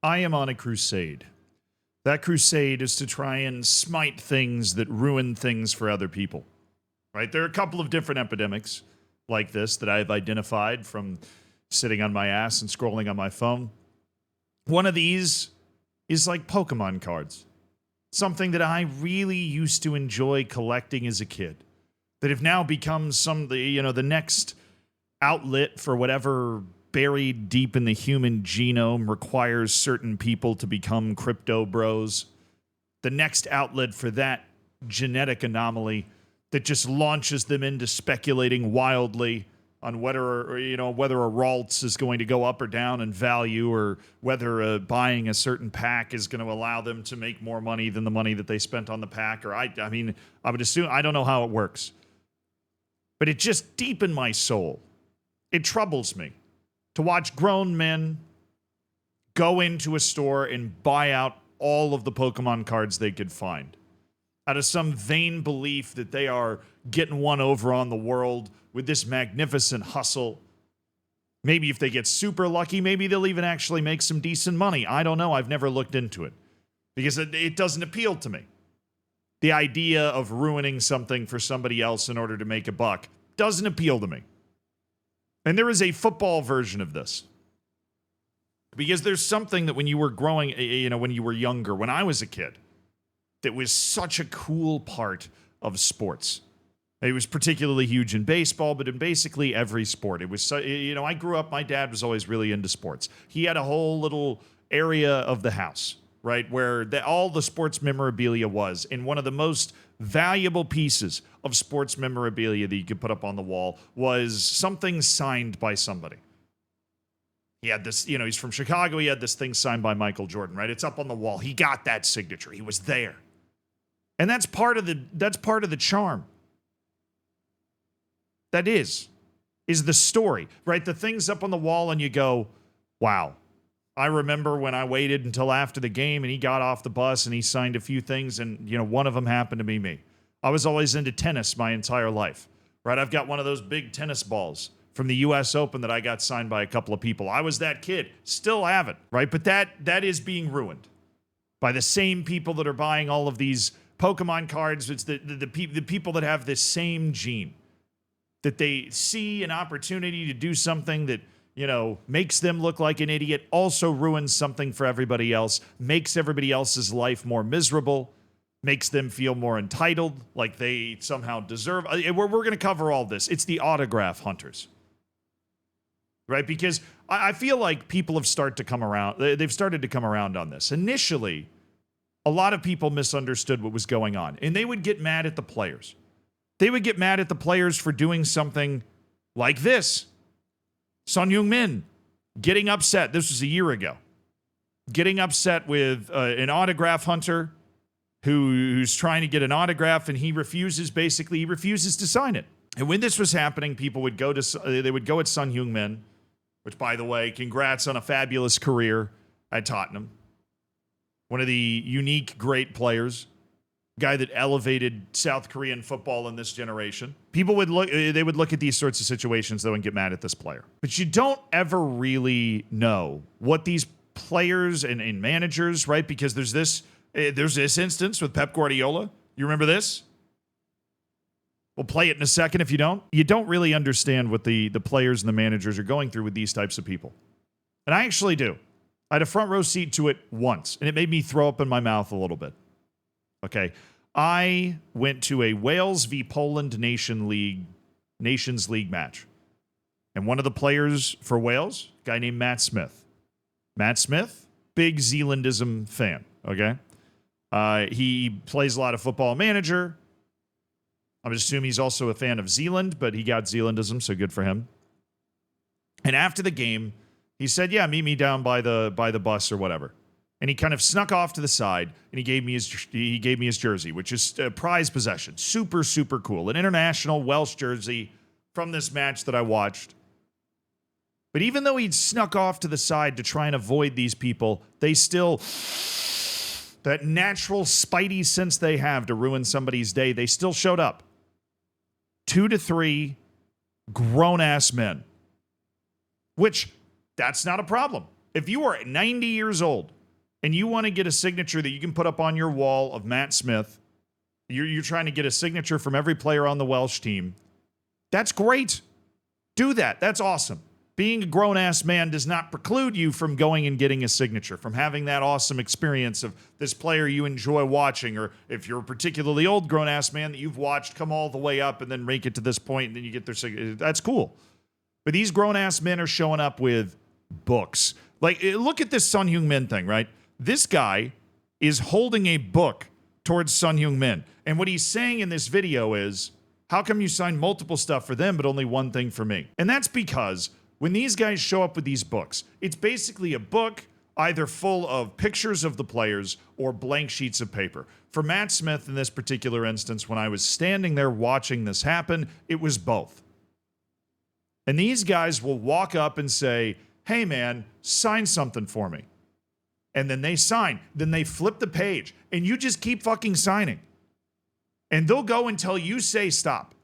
I am on a crusade. That crusade is to try and smite things that ruin things for other people. Right? There are a couple of different epidemics like this that I've identified from sitting on my ass and scrolling on my phone. One of these is like Pokemon cards. Something that I really used to enjoy collecting as a kid. That have now become the next outlet for whatever buried deep in the human genome requires certain people to become crypto bros. The next outlet for that genetic anomaly that just launches them into speculating wildly on whether a Ralts is going to go up or down in value, or whether buying a certain pack is going to allow them to make more money than the money that they spent on the pack. Or I would assume, I don't know how it works. But it just deep in my soul, it troubles me to watch grown men go into a store and buy out all of the Pokemon cards they could find out of some vain belief that they are getting one over on the world with this magnificent hustle. Maybe if they get super lucky, maybe they'll even actually make some decent money. I don't know. I've never looked into it because it doesn't appeal to me. The idea of ruining something for somebody else in order to make a buck doesn't appeal to me. And there is a football version of this. Because there's something that when you were growing, when you were younger, when I was a kid, that was such a cool part of sports. It was particularly huge in baseball, but in basically every sport. It was, I grew up, my dad was always really into sports. He had a whole little area of the house, right, where all the sports memorabilia was. And one of the most valuable pieces of sports memorabilia that you could put up on the wall was something signed by somebody. He had this, he's from Chicago. He had this thing signed by Michael Jordan, right? It's up on the wall. He got that signature. He was there. And that's part of the charm. That is the story, right? The thing's up on the wall and you go, wow. I remember when I waited until after the game and he got off the bus and he signed a few things, and one of them happened to be me. I was always into tennis my entire life, right? I've got one of those big tennis balls from the US Open that I got signed by a couple of people. I was that kid, still have it, right? But that is being ruined by the same people that are buying all of these Pokemon cards. It's the people that have this same gene, that they see an opportunity to do something that, makes them look like an idiot, also ruins something for everybody else, makes everybody else's life more miserable, makes them feel more entitled, like they somehow deserve. We're going to cover all this. It's the autograph hunters, right? Because I feel like people have started to come around. They've started to come around on this. Initially, a lot of people misunderstood what was going on, and they would get mad at the players. They would get mad at the players for doing something like this. Sun Heung-min getting upset. This was a year ago. Getting upset with an autograph hunter who's trying to get an autograph, and he refuses to sign it. And when this was happening, people would go at Sun Heung-min, which, by the way, congrats on a fabulous career at Tottenham. One of the unique, great players. Guy that elevated South Korean football in this generation. People would look at these sorts of situations, though, and get mad at this player. But you don't ever really know what these players and managers, right? Because there's this instance with Pep Guardiola. You remember this? We'll play it in a second if you don't. You don't really understand what the players and the managers are going through with these types of people. And I actually do. I had a front row seat to it once, and it made me throw up in my mouth a little bit. Okay, I went to a Wales v. Poland Nations League match. And one of the players for Wales, a guy named Matt Smith. Matt Smith, big Zealandism fan, okay? He plays a lot of Football Manager. I would assume he's also a fan of Zealand, but he got Zealandism, so good for him. And after the game, he said, yeah, meet me down by the bus or whatever. And he kind of snuck off to the side, and he gave me his jersey, which is a prized possession. Super, super cool. An international Welsh jersey from this match that I watched. But even though he'd snuck off to the side to try and avoid these people, they still, that natural spidey sense they have to ruin somebody's day, they still showed up. 2 to 3 grown-ass men. Which, that's not a problem. If you are 90 years old and you want to get a signature that you can put up on your wall of Matt Smith, you're trying to get a signature from every player on the Welsh team, that's great. Do that. That's awesome. Being a grown-ass man does not preclude you from going and getting a signature, from having that awesome experience of this player you enjoy watching, or if you're a particularly old grown-ass man that you've watched come all the way up and then make it to this point and then you get their signature. That's cool. But these grown-ass men are showing up with books. Like, look at this Son Heung-min thing, right? This guy is holding a book towards Son Heung-min. And what he's saying in this video is, how come you signed multiple stuff for them but only one thing for me? And that's because when these guys show up with these books, it's basically a book either full of pictures of the players or blank sheets of paper. For Matt Smith, in this particular instance, when I was standing there watching this happen, it was both. And these guys will walk up and say, hey man, sign something for me. And then they sign. Then they flip the page. And you just keep fucking signing. And they'll go until you say stop.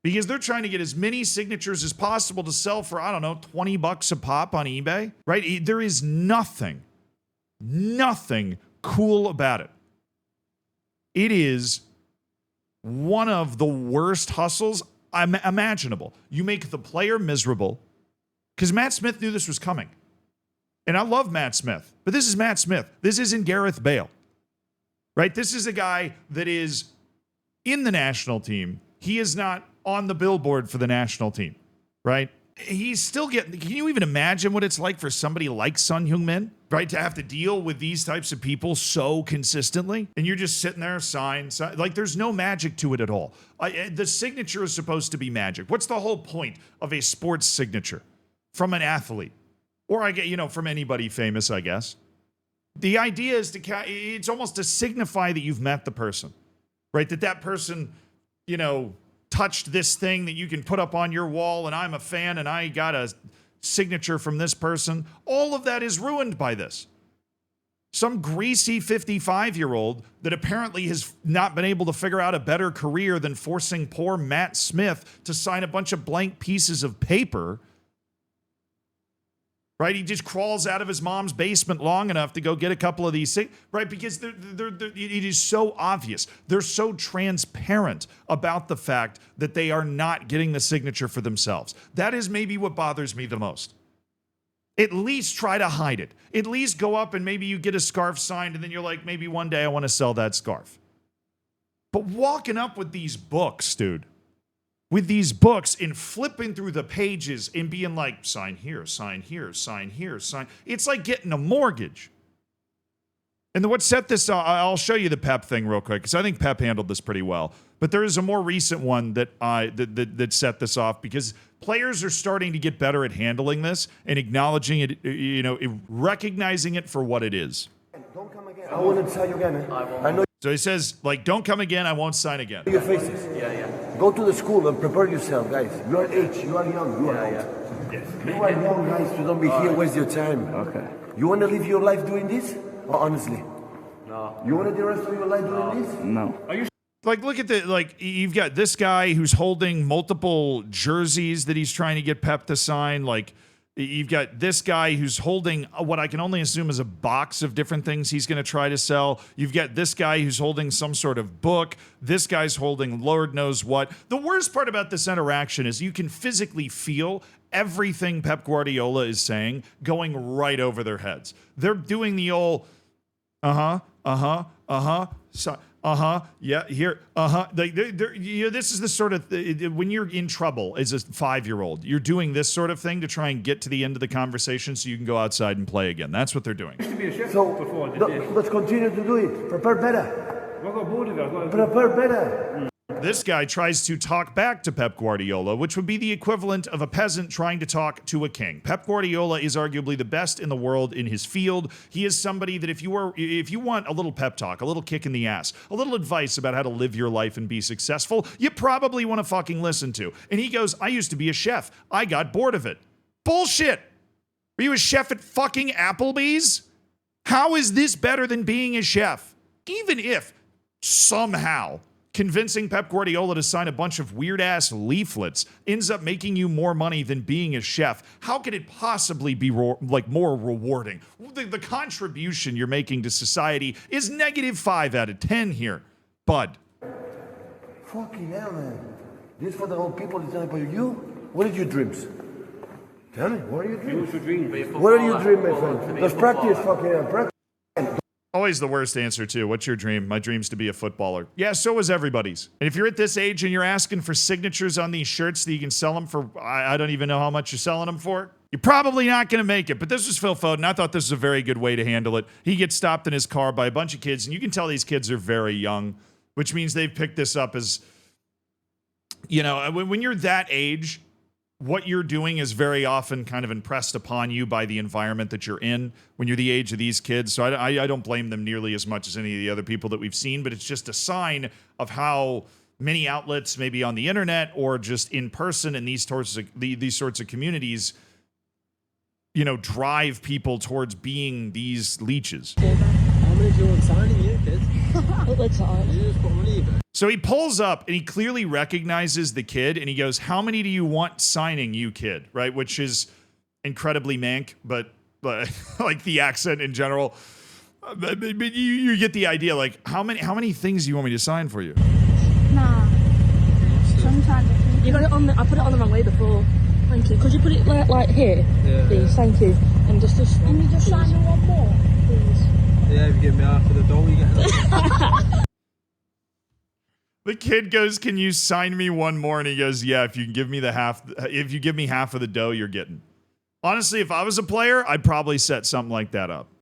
Because they're trying to get as many signatures as possible to sell for, I don't know, $20 a pop on eBay, right? There is nothing cool about it. It is one of the worst hustles imaginable. You make the player miserable, because Matt Smith knew this was coming. And I love Matt Smith, but this is Matt Smith. This isn't Gareth Bale, right? This is a guy that is in the national team. He is not on the billboard for the national team, right? He's still getting, can you even imagine what it's like for somebody like Son Heung-min, right? To have to deal with these types of people so consistently. And you're just sitting there, sign. Like, there's no magic to it at all. The signature is supposed to be magic. What's the whole point of a sports signature from an athlete? Or I get, from anybody famous, I guess. The idea is it's almost to signify that you've met the person, right? That person, touched this thing that you can put up on your wall, and I'm a fan and I got a signature from this person. All of that is ruined by this. Some greasy 55-year-old that apparently has not been able to figure out a better career than forcing poor Matt Smith to sign a bunch of blank pieces of paper. Right? He just crawls out of his mom's basement long enough to go get a couple of these things, right? Because it is so obvious. They're so transparent about the fact that they are not getting the signature for themselves. That is maybe what bothers me the most. At least try to hide it. At least go up and maybe you get a scarf signed and then you're like, maybe one day I want to sell that scarf. But walking up with these books, dude, with these books and flipping through the pages and being like, sign here, sign here, sign here, sign. It's like getting a mortgage. And what set this, I'll show you the Pep thing real quick, because I think Pep handled this pretty well. But there is a more recent one that that set this off, because players are starting to get better at handling this and acknowledging it, recognizing it for what it is. Don't come again. I want to tell you again. I know. So he says, like, don't come again, I won't sign again. Your faces. Yeah. Go to the school and prepare yourself, guys. You are age, you are young, you are old. Yes. You are young, guys, so don't be here, waste your time. Okay. You want to live your life doing this? Or honestly? No. You want to do the rest of your life doing this? No. Like, look at you've got this guy who's holding multiple jerseys that he's trying to get Pep to sign. Like, you've got this guy who's holding what I can only assume is a box of different things he's going to try to sell. You've got this guy who's holding some sort of book. This guy's holding Lord knows what. The worst part about this interaction is you can physically feel everything Pep Guardiola is saying going right over their heads. They're doing the old, yeah, here, this is the sort of, when you're in trouble as a 5-year-old, you're doing this sort of thing to try and get to the end of the conversation so you can go outside and play again. That's what they're doing. So, let's continue to do it. Prepare better. Prepare better. This guy tries to talk back to Pep Guardiola, which would be the equivalent of a peasant trying to talk to a king. Pep Guardiola is arguably the best in the world in his field. He is somebody that if you want a little pep talk, a little kick in the ass, a little advice about how to live your life and be successful, you probably want to fucking listen to. And he goes, I used to be a chef. I got bored of it. Bullshit. Were you a chef at fucking Applebee's? How is this better than being a chef? Even if somehow Convincing Pep Guardiola to sign a bunch of weird-ass leaflets ends up making you more money than being a chef. How could it possibly be more rewarding? The contribution you're making to society is -5 out of 10 here, bud. Fucking hell, man. This for the old people, it's not for you. What are your dreams? Tell me, what are your dreams? What's your dream? What are your dreams, my friend? Let's practice, fucking hell. Practice. Always the worst answer, too. What's your dream? My dream's to be a footballer. Yeah, so is everybody's. And if you're at this age and you're asking for signatures on these shirts that you can sell them for, I don't even know how much you're selling them for, you're probably not going to make it. But this was Phil Foden. I thought this was a very good way to handle it. He gets stopped in his car by a bunch of kids, and you can tell these kids are very young, which means they've picked this up as, you know, when you're that age, what you're doing is very often kind of impressed upon you by the environment that you're in when you're the age of these kids. So I don't blame them nearly as much as any of the other people that we've seen, but it's just a sign of how many outlets, maybe on the internet or just in person in these sorts of communities, you know, drive people towards being these leeches. How many do you want signing you, kids? What's on? You just put money in it. So he pulls up and he clearly recognizes the kid and he goes, "How many do you want signing you, kid?" Right? Which is incredibly mank, but like the accent in general. But you get the idea. Like, how many things do you want me to sign for you? Nah. Sometimes I think. You got it on. I put it on the wrong way before. Thank you. Could you put it like here, Yeah. please? Thank you. And just. Can you just sign me one more, please? Yeah, if you give me half of the dough, you get The kid goes, "Can you sign me one more?" And he goes, "Yeah, if you give me half of the dough, you're getting." Honestly, if I was a player, I'd probably set something like that up.